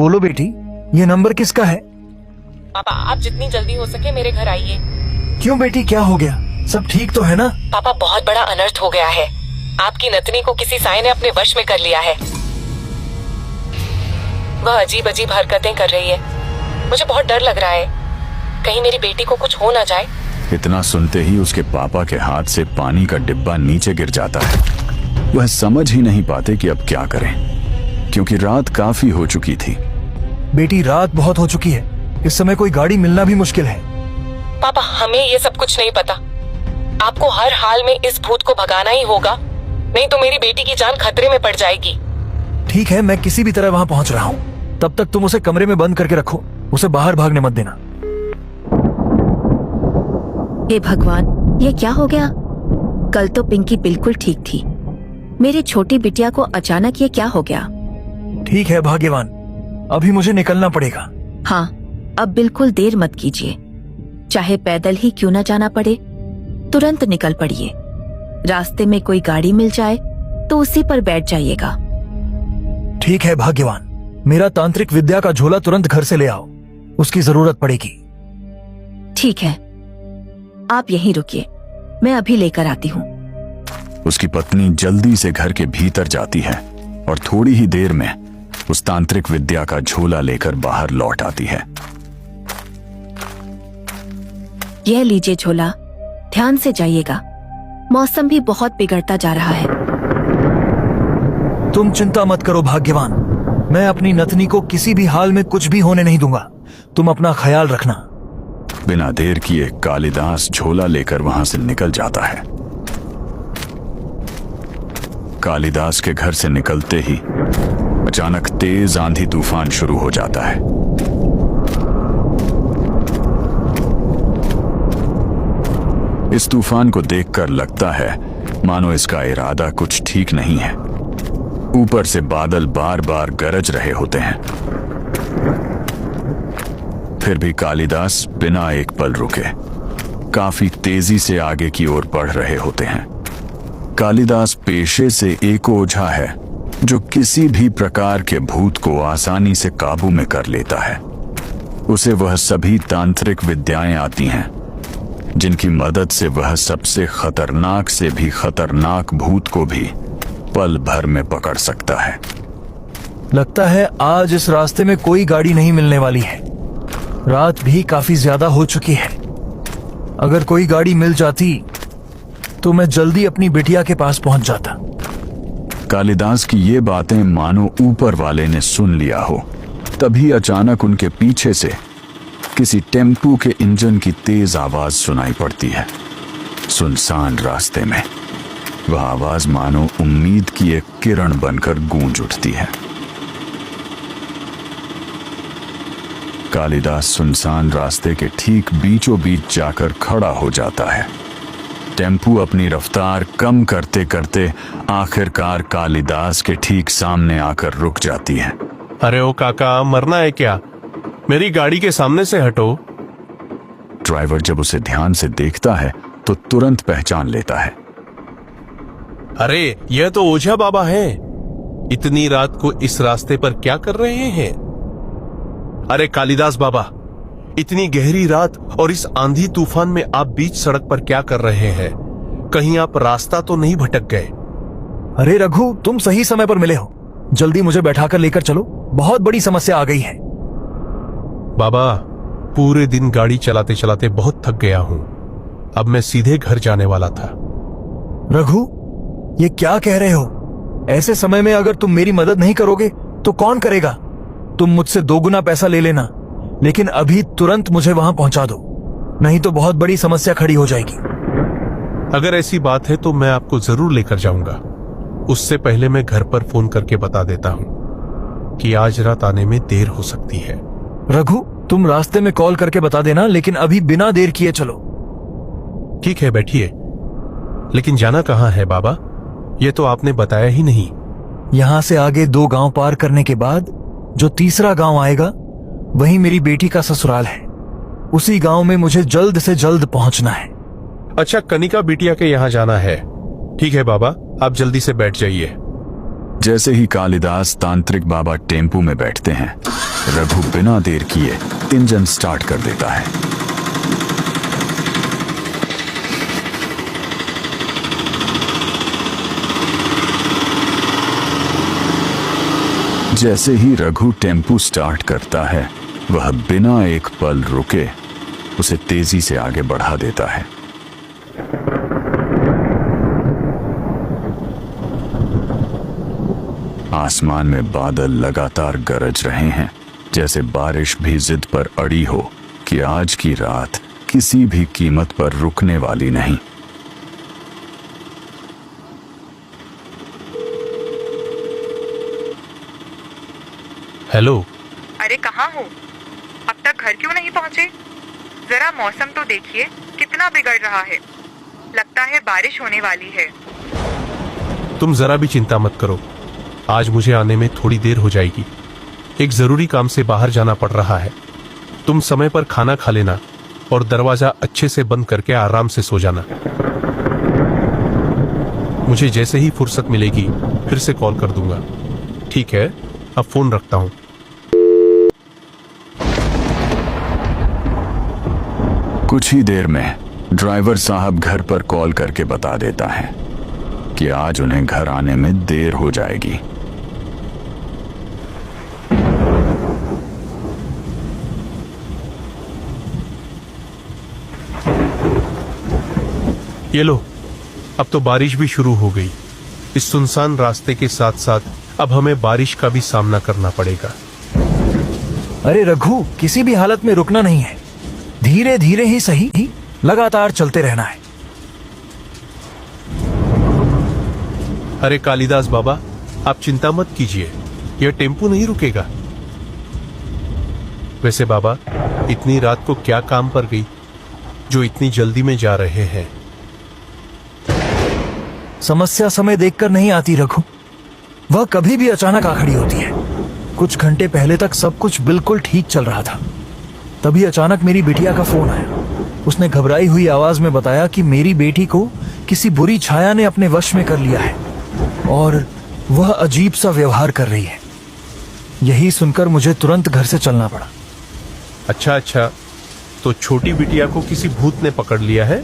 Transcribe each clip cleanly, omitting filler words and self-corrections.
बोलो बेटी, ये नंबर किसका है? पापा आप जितनी जल्दी हो सके मेरे घर आइए। क्यों बेटी, क्या हो गया? सब ठीक तो है ना? पापा बहुत बड़ा अनर्थ हो गया है। आपकी नतनी को किसी साई ने अपने वश में कर लिया है। वह अजीब अजीब हरकतें कर रही है। मुझे बहुत डर लग रहा है, कहीं मेरी बेटी को कुछ हो ना जाए। इतना सुनते ही उसके पापा के हाथ से पानी का डिब्बा नीचे गिर जाता है। वह समझ ही नहीं पाते कि अब क्या करें, क्योंकि रात काफी हो चुकी थी। बेटी रात बहुत हो चुकी है, इस समय कोई गाड़ी मिलना भी मुश्किल है। पापा हमें ये सब कुछ नहीं पता। आपको हर हाल में इस भूत को भगाना ही होगा, नहीं तो मेरी बेटी की जान खतरे में पड़ जाएगी। ठीक है, मैं किसी भी तरह वहाँ पहुँच रहा हूँ। तब तक तुम उसे कमरे में बंद करके रखो, उसे बाहर भागने मत देना। हे भगवान, ये क्या हो गया? कल तो पिंकी बिल्कुल ठीक थी, मेरी छोटी बिटिया को अचानक ये क्या हो गया? ठीक है भाग्यवान, अभी मुझे निकलना पड़ेगा। हाँ, अब बिल्कुल देर मत कीजिए, चाहे पैदल ही क्यों न जाना पड़े, तुरंत निकल पड़िए। रास्ते में कोई गाड़ी मिल जाए तो उसी पर बैठ जाइएगा। ठीक है भाग्यवान, मेरा तांत्रिक विद्या का झोला तुरंत घर से ले आओ, उसकी जरूरत पड़ेगी। ठीक है, आप यहीं रुकिए, मैं अभी लेकर आती हूँ। उसकी पत्नी जल्दी से घर के भीतर जाती है और थोड़ी ही देर में उस तांत्रिक विद्या का झोला लेकर बाहर लौट आती है। यह लीजिए झोला, ध्यान से जाइएगा, मौसम भी बहुत बिगड़ता जा रहा है। तुम चिंता मत करो भाग्यवान, मैं अपनी नतनी को किसी भी हाल में कुछ भी होने नहीं दूंगा। तुम अपना ख्याल रखना। बिना देर किए कालिदास झोला लेकर वहां से निकल जाता है। कालिदास के घर से निकलते ही अचानक तेज आंधी तूफान शुरू हो जाता है। इस तूफान को देखकर लगता है मानो इसका इरादा कुछ ठीक नहीं है। ऊपर से बादल बार बार गरज रहे होते हैं। फिर भी कालिदास बिना एक पल रुके काफी तेजी से आगे की ओर बढ़ रहे होते हैं। कालिदास पेशे से एक ओझा है जो किसी भी प्रकार के भूत को आसानी से काबू में कर लेता है। उसे वह सभी तांत्रिक विद्याएं आती हैं जिनकी मदद से वह सबसे खतरनाक से भी खतरनाक भूत को भी पल भर में पकड़ सकता है। लगता है आज इस रास्ते में कोई गाड़ी नहीं मिलने वाली है। रात भी काफी ज्यादा हो चुकी है। अगर कोई गाड़ी मिल जाती तो मैं जल्दी अपनी बिटिया के पास पहुंच जाता। कालिदास की ये बातें मानो ऊपर वाले ने सुन लिया हो। तभी अचानक उनके पीछे से किसी टेम्पू के इंजन की तेज आवाज सुनाई पड़ती है। सुनसान रास्ते में वह आवाज मानो उम्मीद की एक किरण बनकर गूंज उठती है। कालिदास सुनसान रास्ते के ठीक बीचों बीच जाकर खड़ा हो जाता है। टेम्पू अपनी रफ्तार कम करते करते आखिरकार कालिदास के ठीक सामने आकर रुक जाती है। अरे ओ काका, मरना है क्या? मेरी गाड़ी के सामने से हटो। ड्राइवर जब उसे ध्यान से देखता है तो तुरंत पहचान लेता है। अरे यह तो ओझा बाबा हैं। इतनी रात को इस रास्ते पर क्या कर रहे हैं? अरे कालिदास बाबा, इतनी गहरी रात और इस आंधी तूफान में आप बीच सड़क पर क्या कर रहे हैं? कहीं आप रास्ता तो नहीं भटक गए? अरे रघु, तुम सही समय पर मिले हो। जल्दी मुझे बैठाकर लेकर चलो, बहुत बड़ी समस्या आ गई है। बाबा, पूरे दिन गाड़ी चलाते चलाते बहुत थक गया हूं। अब मैं सीधे घर जाने वाला था। रघु, ये क्या कह रहे हो? ऐसे समय में अगर तुम मेरी मदद नहीं करोगे तो कौन करेगा? तुम मुझसे 2 गुना पैसा ले लेना, लेकिन अभी तुरंत मुझे वहां पहुंचा दो, नहीं तो बहुत बड़ी समस्या खड़ी हो जाएगी। अगर ऐसी बात है तो मैं आपको जरूर लेकर जाऊंगा। उससे पहले मैं घर पर फोन करके बता देता हूं कि आज रात आने में देर हो सकती है। रघु, तुम रास्ते में कॉल करके बता देना, लेकिन अभी बिना देर किए चलो। ठीक है, बैठिए। लेकिन जाना कहाँ है बाबा? ये तो आपने बताया ही नहीं। यहां से आगे 2 गांव पार करने के बाद जो तीसरा गांव आएगा वहीं मेरी बेटी का ससुराल है। उसी गांव में मुझे जल्द से जल्द पहुंचना है। अच्छा, कनिका बिटिया के यहाँ जाना है। ठीक है बाबा, आप जल्दी से बैठ जाइए। जैसे ही कालिदास तांत्रिक बाबा टेम्पू में बैठते हैं, रघु बिना देर किए इंजन स्टार्ट कर देता है। जैसे ही रघु टेम्पू स्टार्ट करता है, वह बिना एक पल रुके उसे तेजी से आगे बढ़ा देता है। आसमान में बादल लगातार गरज रहे हैं, जैसे बारिश भी जिद पर अड़ी हो कि आज की रात किसी भी कीमत पर रुकने वाली नहीं। हेलो। अरे कहाँ हो? अब तक घर क्यों नहीं पहुँचे? जरा मौसम तो देखिए कितना बिगड़ रहा है। लगता है बारिश होने वाली है। तुम जरा भी चिंता मत करो, आज मुझे आने में थोड़ी देर हो जाएगी। एक जरूरी काम से बाहर जाना पड़ रहा है। तुम समय पर खाना खा लेना और दरवाजा अच्छे से बंद करके आराम से सो जाना। मुझे जैसे ही फुर्सत मिलेगी फिर से कॉल कर दूंगा। ठीक है, अब फोन रखता हूं। कुछ ही देर में ड्राइवर साहब घर पर कॉल करके बता देता है कि आज उन्हें घर आने में देर हो जाएगी। ये लो, अब तो बारिश भी शुरू हो गई। इस सुनसान रास्ते के साथ साथ अब हमें बारिश का भी सामना करना पड़ेगा। अरे रघु, किसी भी हालत में रुकना नहीं है। धीरे धीरे ही सही, लगातार चलते रहना है। अरे कालिदास बाबा, आप चिंता मत कीजिए, यह टेम्पू नहीं रुकेगा। वैसे बाबा, इतनी रात को क्या काम पर गई जो इतनी जल्दी में जा रहे हैं? समस्या समय देखकर नहीं आती रघु, वह कभी भी अचानक आ खड़ी होती है। कुछ घंटे पहले तक सब कुछ बिल्कुल ठीक चल रहा था, तभी अचानक मेरी बिटिया का फोन आया। उसने घबराई हुई आवाज में बताया कि मेरी बेटी को किसी बुरी छाया ने अपने वश में कर लिया है और वह अजीब सा व्यवहार कर रही है। यही सुनकर मुझे तुरंत घर से चलना पड़ा। अच्छा, तो छोटी बिटिया को किसी भूत ने पकड़ लिया है।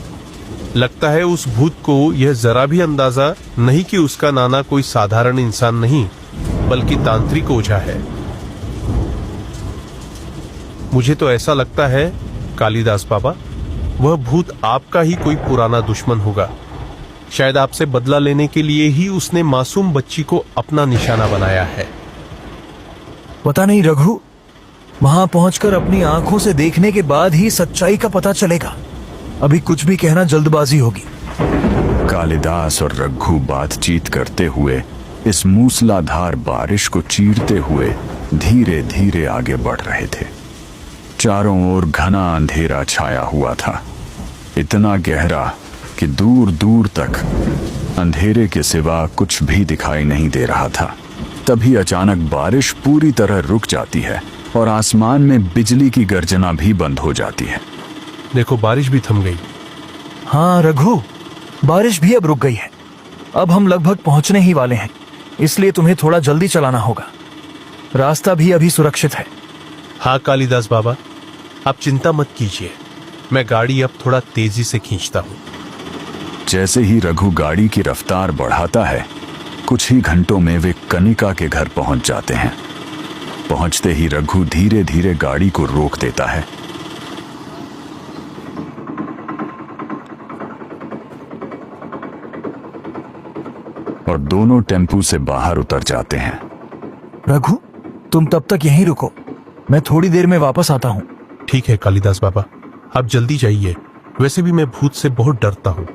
लगता है उस भूत को यह जरा भी अंदाजा नहीं कि उसका नाना कोई साधारण इंसान नहीं बल्कि तांत्रिक ओझा है। मुझे तो ऐसा लगता है कालिदास बाबा, वह भूत आपका ही कोई पुराना दुश्मन होगा। शायद आपसे बदला लेने के लिए ही उसने मासूम बच्ची को अपना निशाना बनाया है। पता नहीं रघु, वहां पहुंचकर अपनी आंखों से देखने के बाद ही सच्चाई का पता चलेगा। अभी कुछ भी कहना जल्दबाजी होगी। कालिदास और रघु बातचीत करते हुए इस मूसलाधार बारिश को चीरते हुए धीरे धीरे आगे बढ़ रहे थे। चारों ओर घना अंधेरा छाया हुआ था, इतना गहरा कि दूर दूर तक अंधेरे के सिवा कुछ भी दिखाई नहीं दे रहा था। तभी अचानक बारिश पूरी तरह रुक जाती है और आसमान में बिजली की गर्जना भी बंद हो जाती है। देखो, बारिश भी थम गई। हाँ रघु, बारिश भी अब रुक गई है। अब हम लगभग पहुंचने ही वाले हैं, इसलिए तुम्हें थोड़ा जल्दी चलाना होगा। रास्ता भी अभी सुरक्षित है। हाँ कालिदास बाबा, आप चिंता मत कीजिए, मैं गाड़ी अब थोड़ा तेजी से खींचता हूँ। जैसे ही रघु गाड़ी की रफ्तार बढ़ाता है, कुछ ही घंटों में वे कनिका के घर पहुंच जाते हैं। पहुंचते ही रघु धीरे धीरे गाड़ी को रोक देता है। और दोनों टेम्पू से बाहर उतर जाते हैं। रघु, तुम तब तक यहीं रुको, मैं थोड़ी देर में वापस आता हूँ। ठीक है कालिदास बाबा, आप जल्दी जाइए। वैसे भी मैं भूत से बहुत डरता हूँ।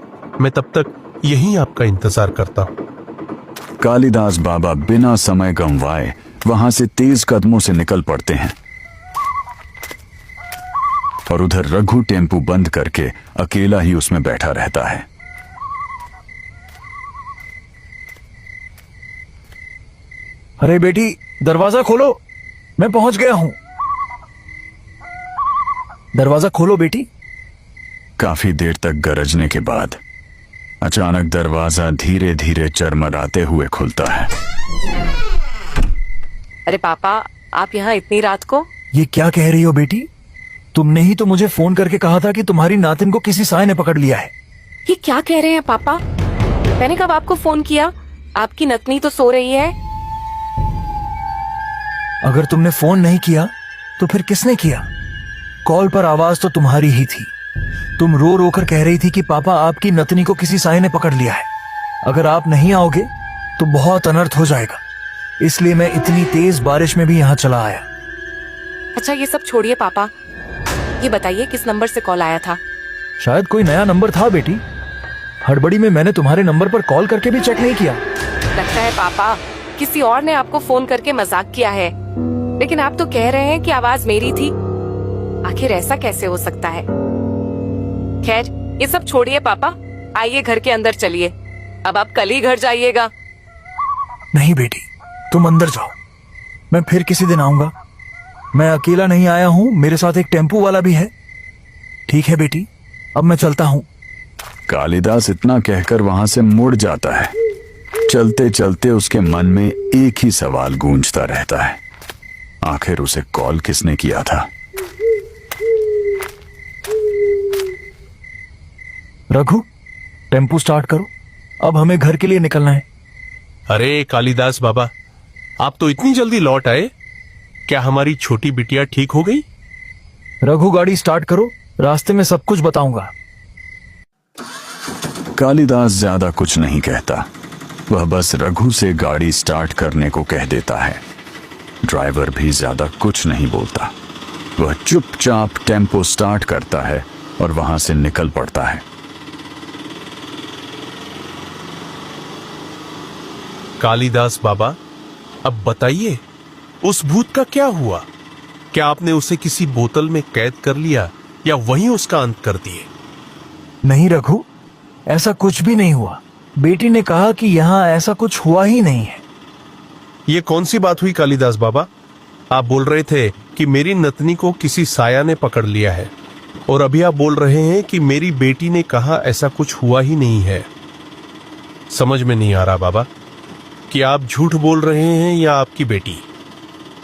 मैं तब तक यहीं आपका इंतजार करता हूँ। कालिदास बाबा बिना समय गंवाए वहां से तेज कदमों से निकल पड़ते हैं और उधर रघु टेम्पू बंद करके अकेला ही उसमें बैठा रहता है। अरे बेटी, दरवाजा खोलो, मैं पहुंच गया हूं। दरवाजा खोलो बेटी। काफी देर तक गरजने के बाद अचानक दरवाजा धीरे धीरे चरमराते हुए खुलता है। अरे पापा, आप यहाँ इतनी रात को? ये क्या कह रही हो बेटी? तुमने ही तो मुझे फोन करके कहा था कि तुम्हारी नातिन को किसी साय ने पकड़ लिया है। ये क्या कह रहे हैं पापा? मैंने कब आपको फोन किया? आपकी नतनी तो सो रही है। अगर तुमने फोन नहीं किया तो फिर किसने किया? कॉल पर आवाज तो तुम्हारी ही थी। तुम रो रो कर कह रही थी कि पापा आपकी नतनी को किसी साय ने पकड़ लिया है। अगर आप नहीं आओगे तो बहुत अनर्थ हो जाएगा, इसलिए मैं इतनी तेज बारिश में भी यहाँ चला आया। अच्छा ये सब छोड़िए पापा, ये बताइए किस नंबर से कॉल आया था? शायद कोई नया नंबर था बेटी। हड़बड़ी में मैंने तुम्हारे नंबर पर कॉल करके भी चेक नहीं किया। लगता है पापा किसी और ने आपको फोन करके मजाक किया है, लेकिन आप तो कह रहे हैं कि आवाज मेरी थी। आखिर ऐसा कैसे हो सकता है? खैर ये सब छोड़िए पापा, आइए घर के अंदर चलिए। अब आप कल ही घर जाइएगा। नहीं बेटी, तुम अंदर जाओ, मैं फिर किसी दिन आऊंगा। मैं अकेला नहीं आया हूँ, मेरे साथ एक टेम्पू वाला भी है। ठीक है बेटी, अब मैं चलता हूँ। कालिदास इतना कहकर वहां से मुड़ जाता है। चलते चलते उसके मन में एक ही सवाल गूंजता रहता है, आखिर उसे कॉल किसने किया था? रघु, टेम्पू स्टार्ट करो, अब हमें घर के लिए निकलना है। अरे कालिदास बाबा, आप तो इतनी जल्दी लौट आए। क्या हमारी छोटी बिटिया ठीक हो गई? रघु गाड़ी स्टार्ट करो, रास्ते में सब कुछ बताऊंगा। कालिदास ज्यादा कुछ नहीं कहता, वह बस रघु से गाड़ी स्टार्ट करने को कह देता है। ड्राइवर भी ज्यादा कुछ नहीं बोलता, वह चुपचाप टेम्पो स्टार्ट करता है और वहां से निकल पड़ता है। कालिदास बाबा, अब बताइए उस भूत का क्या हुआ? क्या आपने उसे किसी बोतल में कैद कर लिया या वहीं उसका अंत कर दिए? नहीं रघु, ऐसा कुछ भी नहीं हुआ। बेटी ने कहा कि यहाँ ऐसा कुछ हुआ ही नहीं है। ये कौन सी बात हुई कालिदास बाबा? आप बोल रहे थे कि मेरी नतनी को किसी साया ने पकड़ लिया है, और अभी आप बोल रहे हैं कि मेरी बेटी ने कहा ऐसा कुछ हुआ ही नहीं है। समझ में नहीं आ रहा बाबा कि आप झूठ बोल रहे हैं या आपकी बेटी।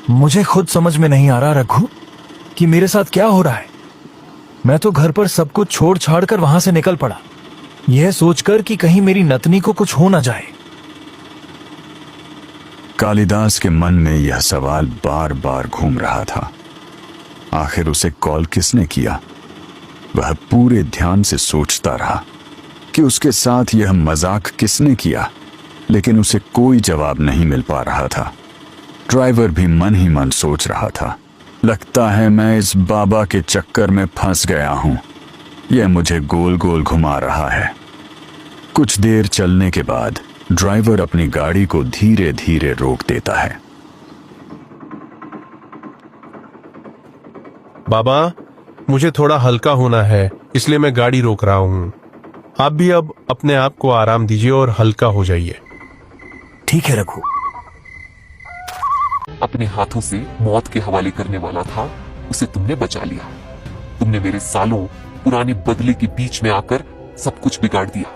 मुझे खुद समझ में नहीं आ रहा रघु कि मेरे साथ क्या हो रहा है। मैं तो घर पर सब कुछ छोड़ छाड़ कर वहां से निकल पड़ा, यह सोचकर कि कहीं मेरी नतनी को कुछ हो ना जाए। कालिदास के मन में यह सवाल बार बार घूम रहा था, आखिर उसे कॉल किसने किया? वह पूरे ध्यान से सोचता रहा कि उसके साथ यह मजाक किसने किया, लेकिन उसे कोई जवाब नहीं मिल पा रहा था। ड्राइवर भी मन ही मन सोच रहा था, लगता है मैं इस बाबा के चक्कर में फंस गया हूं, यह मुझे गोल गोल घुमा रहा है। कुछ देर चलने के बाद ड्राइवर अपनी गाड़ी को धीरे धीरे रोक देता है। बाबा, मुझे थोड़ा हल्का होना है, इसलिए मैं गाड़ी रोक रहा हूं। आप भी अब अपने आप को आराम दीजिए और हल्का हो जाइए। ठीक है रघु। अपने हाथों से मौत के हवाले करने वाला था, उसे तुमने बचा लिया। तुमने मेरे सालों पुराने बदले के बीच में आकर सब कुछ बिगाड़ दिया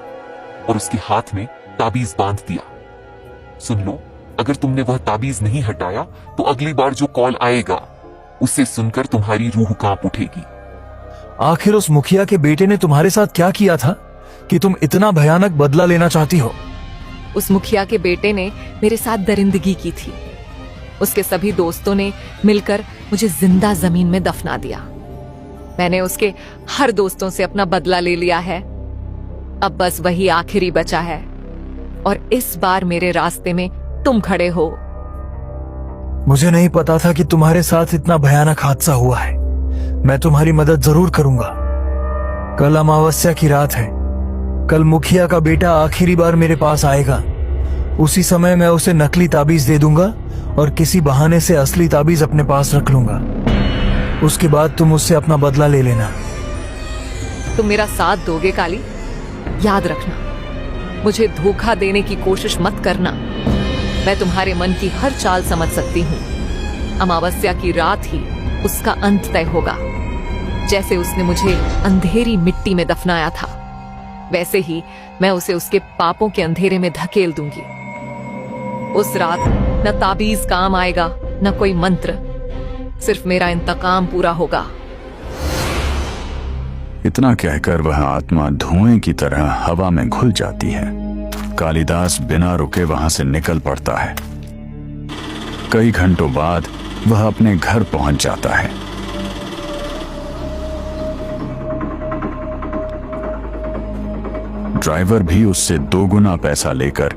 और उसके हाथ में ताबीज बांध दिया। सुन लो, अगर तुमने वह ताबीज नहीं हटाया तो अगली बार जो कॉल आएगा उसे सुनकर तुम्हारी रूह कांप उठेगी। आखिर उस मुखिया के बेटे ने तुम्हारे साथ क्या किया था कि तुम इतना भयानक बदला लेना चाहती हो? उस मुखिया के बेटे ने मेरे साथ दरिंदगी की थी। उसके सभी दोस्तों ने मिलकर मुझे जिंदा जमीन में दफना दिया। मैंने उसके हर दोस्तों से अपना बदला ले लिया है। अब बस वही आखिरी बचा है, और इस बार मेरे रास्ते में तुम खड़े हो। मुझे नहीं पता था कि तुम्हारे साथ इतना भयानक हादसा हुआ है। मैं तुम्हारी मदद जरूर करूंगा। कल अमावस्या की रात है। कल मुखिया का बेटा आखिरी बार मेरे पास आएगा। उसी समय मैं उसे नकली ताबीज दे दूंगा और किसी बहाने से असली ताबीज अपने पास रख लूंगा। उसके बाद तुम उससे अपना बदला ले लेना। तुम मेरा साथ दोगे काली? याद रखना, मुझे धोखा देने की कोशिश मत करना। मैं तुम्हारे मन की हर चाल समझ सकती हूँ। अमावस्या की रात ही उसका अंत तय होगा। जैसे उसने मुझे अंधेरी मिट्टी में दफनाया था, वैसे ही मैं उसे उसके पापों के अंधेरे में धकेल दूंगी। उस रात न ताबीज काम आएगा न कोई मंत्र, सिर्फ मेरा इंतकाम पूरा होगा। इतना कहकर वह आत्मा धुएं की तरह हवा में घुल जाती है। कालिदास बिना रुके वहां से निकल पड़ता है। कई घंटों बाद वह अपने घर पहुंच जाता है। ड्राइवर भी उससे 2 गुना पैसा लेकर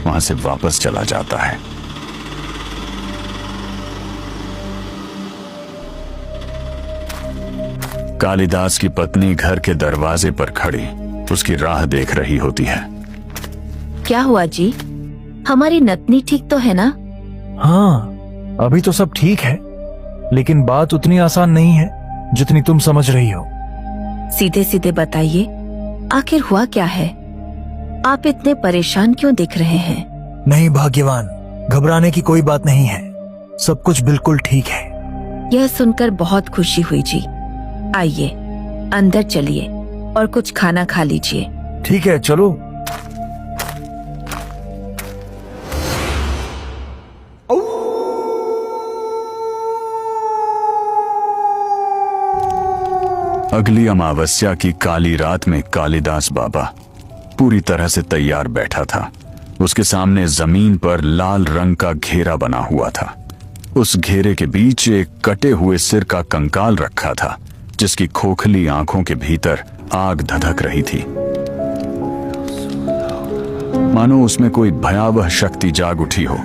वहां से वापस चला जाता है। कालिदास की पत्नी घर के दरवाजे पर खड़ी उसकी राह देख रही होती है। क्या हुआ जी? हमारी नतनी ठीक तो है ना? हाँ, अभी तो सब ठीक है, लेकिन बात उतनी आसान नहीं है जितनी तुम समझ रही हो। सीधे सीधे बताइए, आखिर हुआ क्या है? आप इतने परेशान क्यों दिख रहे हैं? नहीं भाग्यवान, घबराने की कोई बात नहीं है, सब कुछ बिल्कुल ठीक है। यह सुनकर बहुत खुशी हुई जी। आइए अंदर चलिए और कुछ खाना खा लीजिए। ठीक है, चलो। अगली अमावस्या की काली रात में कालिदास बाबा पूरी तरह से तैयार बैठा था। उसके सामने जमीन पर लाल रंग का घेरा बना हुआ था। उस घेरे के बीच एक कटे हुए सिर का कंकाल रखा था, जिसकी खोखली आंखों के भीतर आग धधक रही थी, मानो उसमें कोई भयावह शक्ति जाग उठी हो।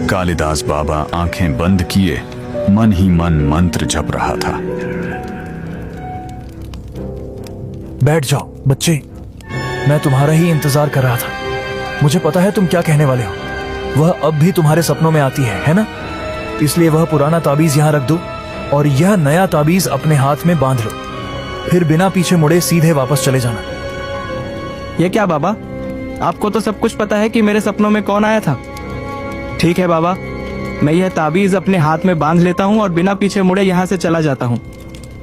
कालिदास बाबा आंखें बंद किए मन ही मन मंत्र जप रहा था। बैठ जाओ बच्चे, मैं तुम्हारा ही इंतजार कर रहा था। मुझे पता है तुम क्या कहने वाले हो। वह अब भी तुम्हारे सपनों में आती है ना? इसलिए वह पुराना ताबीज यहां रख दो और यह नया ताबीज अपने हाथ में बांध लो, फिर बिना पीछे मुड़े सीधे वापस चले जाना। ये क्या बाबा, आपको तो सब कुछ पता है कि मेरे सपनों में कौन आया था। ठीक है बाबा, मैं यह ताबीज अपने हाथ में बांध लेता हूँ और बिना पीछे मुड़े यहाँ से चला जाता हूँ।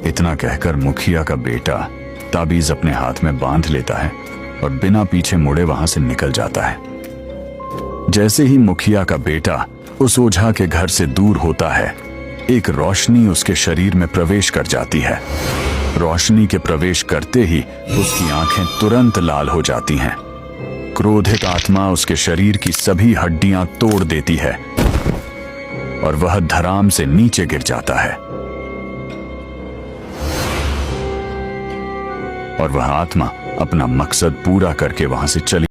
इतना कहकर मुखिया का बेटा ताबीज अपने हाथ में बांध लेता है और बिना पीछे मुड़े वहां से निकल जाता है। जैसे ही मुखिया का बेटा उस ओझा के घर से दूर होता है, एक रोशनी उसके शरीर में प्रवेश कर जाती है। रोशनी के प्रवेश करते ही उसकी आंखें तुरंत लाल हो जाती हैं। क्रोधित आत्मा उसके शरीर की सभी हड्डियां तोड़ देती है और वह धराम से नीचे गिर जाता है। और वह आत्मा अपना मकसद पूरा करके वहां से चली